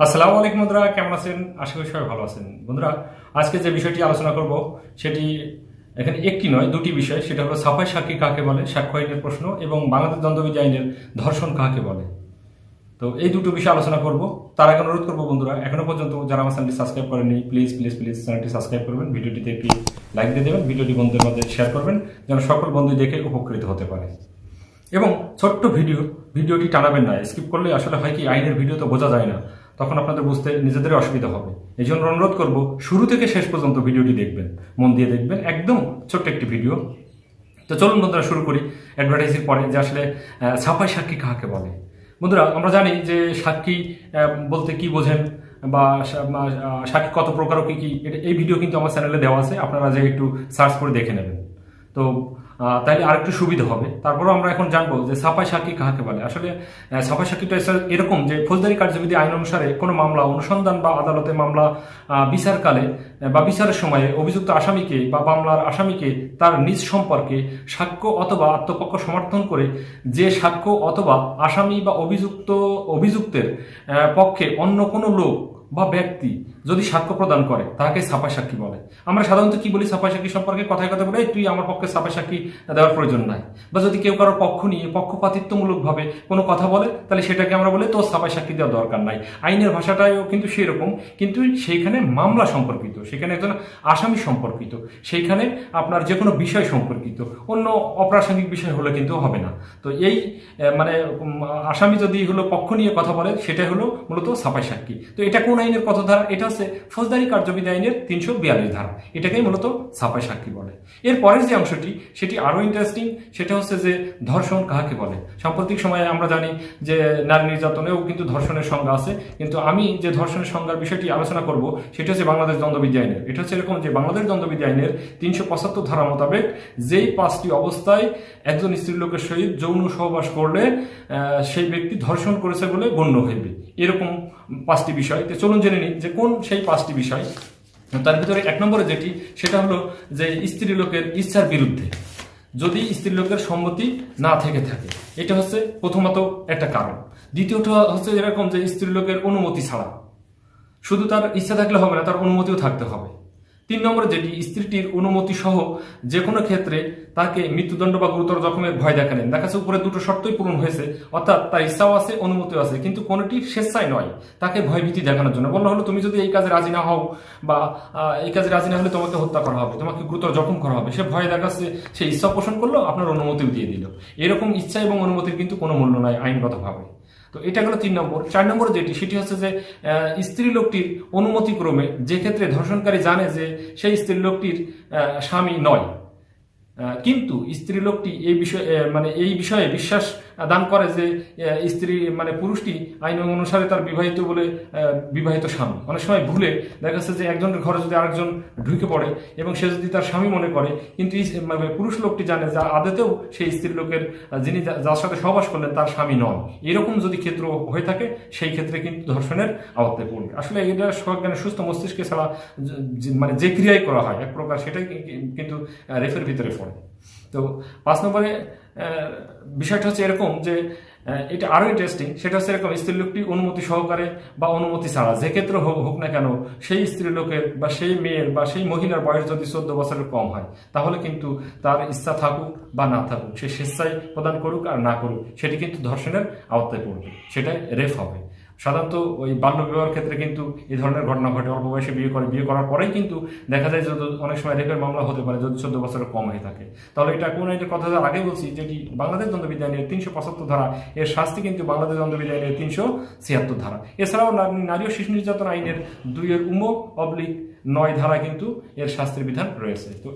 আসসালামু আলাইকুম বন্ধুরা, কেমন আছেন? আশা করি সবাই ভালো আছেন। বন্ধুরা, আজকে যে বিষয়টি আলোচনা করব সেটি এখানে একটি নয়, দুটি বিষয়। সেটা হলো সাফাই সাক্ষী কাকে বলে, সাক্ষ্য আইনের প্রশ্ন, এবং বাংলাদেশ দণ্ডবিধি আইনের ধর্ষণ কাকে বলে। তো এই দুটো বিষয় আলোচনা করব। তার আগে অনুরোধ করবো বন্ধুরা, এখনো পর্যন্ত যারা আমার চ্যানেলটি সাবস্ক্রাইব করেননি, প্লিজ প্লিজ প্লিজ চ্যানেলটি সাবস্ক্রাইব করবেন, ভিডিওটিতে একটি লাইক দিয়ে দেবেন, ভিডিওটি বন্ধুদের মধ্যে শেয়ার করবেন যেন সকল বন্ধু দেখে উপকৃত হতে পারে। এবং ছোট্ট ভিডিওটি টানাবেন না, স্কিপ করলে আসলে হয় কি, আইনের ভিডিও তো বোঝা যায় না, তখন আপনাদের বুঝতে নিজেদেরই অসুবিধা হবে। এই জন্য অনুরোধ করব, শুরু থেকে শেষ পর্যন্ত ভিডিওটি দেখবেন, মন দিয়ে দেখবেন, একদম ছোট্ট একটি ভিডিও। তো চলুন বন্ধুরা শুরু করি অ্যাডভার্টাইজের পরে, যে আসলে সাফাই সাক্ষী কাকে বলে। বন্ধুরা, আমরা জানি যে সাক্ষী বলতে কি বোঝেন, বা সাক্ষী কত প্রকার ও কি, এই ভিডিও কিন্তু আমার চ্যানেলে দেওয়া আছে, আপনারা যে একটু সার্চ করে দেখে নেবেন, তো তাইলে আরেকটু সুবিধা হবে। তারপরেও আমরা এখন জানবো যে সাফাই সাক্ষী কাকে বলে। আসলে সাফাই সাক্ষীটা এরকম যে ফৌজদারি কার্যবিধি আইন অনুসারে কোনো মামলা অনুসন্ধান বা আদালতে মামলা বিচারকালে বা বিচারের সময়ে অভিযুক্ত আসামিকে বা মামলার আসামিকে তার নিজ সম্পর্কে সাক্ষ্য অথবা আত্মপক্ষ সমর্থন করে যে সাক্ষ্য অথবা আসামি বা অভিযুক্তের পক্ষে অন্য কোনো লোক বা ব্যক্তি যদি সাক্ষ্য প্রদান করে তাকে সাফাই সাক্ষী বলে। আমরা সাধারণত কি বলি সাফাই সাক্ষী সম্পর্কে, কথায় কথা বলে তুই আমার পক্ষে সাফাই সাক্ষী দেওয়ার প্রয়োজন নাই, বা যদি কেউ কারোর পক্ষ নিয়ে পক্ষপাতিত্বমূলকভাবে কোনো কথা বলে তাহলে সেটাকে আমরা বলি তোর সাফাই সাক্ষী দেওয়ার দরকার নাই। আইনের ভাষাটাও কিন্তু সেরকম, কিন্তু সেইখানে মামলা সম্পর্কিত, সেখানে একজন আসামি সম্পর্কিত, সেইখানে আপনার যে কোনো বিষয় সম্পর্কিত, অন্য অপ্রাসঙ্গিক বিষয় হলে কিন্তু হবে না। তো এই মানে আসামি যদি হলো পক্ষ নিয়ে কথা বলে সেটাই হলো মূলত সাফাই সাক্ষী। তো এটা কোন আইনের কত ধারা? এটা হচ্ছে ফৌজদারি কার্যবিধি আইনের 342 ধারা, এটাকেই মূলত সাফাই সাক্ষী বলে। এর পরের যে অংশটি সেটি আরো ইন্টারেস্টিং, সেটা হচ্ছে যে ধর্ষণ কাকে বলে। সাম্প্রতিক সময়ে আমরা জানি যে নারী নির্যাতনেও কিন্তু ধর্ষণের সংজ্ঞা আছে, কিন্তু আমি যে ধর্ষণের সংজ্ঞার বিষয়টি আলোচনা করব সেটা হচ্ছে বাংলাদেশ দণ্ডবিধি আইনের। এটা হচ্ছে এরকম যে বাংলাদেশ দণ্ডবিধি আইনের 375 ধারা মোতাবেক যেই 5টি অবস্থায় একজন স্ত্রীলোকের সহিত যৌন সহবাস করলে সেই ব্যক্তি ধর্ষণ করেছে বলে গণ্য হইবে, এরকম 5টি বিষয়। তো চলুন জেনে নিই যে কোন সেই 5টি বিষয়। তার ভিতরে 1 নম্বরে যেটি, সেটা হলো যে স্ত্রীলোকের ইচ্ছার বিরুদ্ধে যদি স্ত্রীলোকের সম্মতি না থেকে থাকে, এটা হচ্ছে প্রথমত একটা কারণ। দ্বিতীয়ত হচ্ছে এরকম যে স্ত্রীলোকের অনুমতি ছাড়া, শুধু তার ইচ্ছা থাকলে হবে না, তার অনুমতিও থাকতে হবে। 3 নম্বরে যেটি, স্ত্রীটির অনুমতি সহ যে কোনো ক্ষেত্রে তাকে মৃত্যুদণ্ড বা গুরুতর জখমের ভয় দেখালেন। দেখা যাচ্ছে উপরে দুটো শর্তই পূরণ হয়েছে, অর্থাৎ তার ইচ্ছাও আছে, অনুমতিও আছে, কিন্তু কোনোটি স্বেচ্ছায় নয়, তাকে ভয়ভীতি দেখানোর জন্য বলা হলো তুমি যদি এই কাজে রাজি না হও বা এই কাজে রাজি না হলে তোমাকে হত্যা করা হবে, তোমাকে গুরুতর জখম করা হবে, সে ভয় দেখাচ্ছে, সে ইচ্ছা পোষণ করলো, আপনার অনুমতিও দিয়ে দিল। এরকম ইচ্ছা এবং অনুমতির কিন্তু কোনো মূল্য নাই আইনগতভাবে। তো এটা গেল 3 নম্বর। 4 নম্বর যেটি, সেটি হচ্ছে যে স্ত্রী লোকটির অনুমতিক্রমে, যে ক্ষেত্রে ধর্ষণকারী জানে যে সেই স্ত্রী লোকটির স্বামী নয়, কিন্তু স্ত্রী লোকটি এই বিষয়ে বিশ্বাস দান করে যে স্ত্রী পুরুষটি আইন অনুসারে তার বিবাহিত স্বামী। অনেক সময় ভুলে দেখা যাচ্ছে যে একজনের ঘরে যদি আরেকজন ঢুকে পড়ে এবং সে যদি তার স্বামী মনে করে, কিন্তু পুরুষ লোকটি জানে যে আদতেও সেই স্ত্রী লোকের যিনি যার সাথে সহবাস করলেন তার স্বামী নন। এরকম যদি ক্ষেত্র হয়ে থাকে সেই ক্ষেত্রে কিন্তু ধর্ষণের আওতায় পড়বে। আসলে এটা সজ্ঞানের সুস্থ মস্তিষ্কে ছাড়া যে ক্রিয়াই করা হয় এক প্রকার, সেটাই কিন্তু রেফের ভিতরে পড়ে। তো 5 নম্বরে বিষয়টা হচ্ছে এরকম যে এটা আরো ইন্টারেস্টিং, সেটা হচ্ছে এরকম, স্ত্রী লোকটি অনুমতি সহকারে বা অনুমতি ছাড়া যে ক্ষেত্রে হোক না কেন, সেই স্ত্রী লোকের বা সেই মেয়ের বা সেই মহিলার বয়স যদি 14 বছরের কম হয়, তাহলে কিন্তু তার ইচ্ছা থাকুক বা না থাকুক, সে স্বেচ্ছায় প্রদান করুক আর না করুক, সেটি কিন্তু ধর্ষণের আওতায় পড়বে, সেটাই রেপ হবে। সাধারণত ওই বাল্য বিবাহের ক্ষেত্রে কিন্তু এই ধরনের ঘটনা ঘটে, অল্প বয়সে বিয়ে করার পরেই কিন্তু দেখা যায় যে অনেক সময় রেপের মামলা হতে পারে যদি 14 বছরের কম হয়ে থাকে। তাহলে এটা কোন আইনের কথা আগে বলছি, যেটি বাংলাদেশ দণ্ডবিধি আইনের 375 ধারা, এর শাস্তি কিন্তু বাংলাদেশ দণ্ডবিধি আইনের 376 ধারা। এছাড়াও নারী ও শিশু নির্যাতন আইনের 2-9 ধারা কিন্তু এর শাস্তির বিধান রয়েছে। তো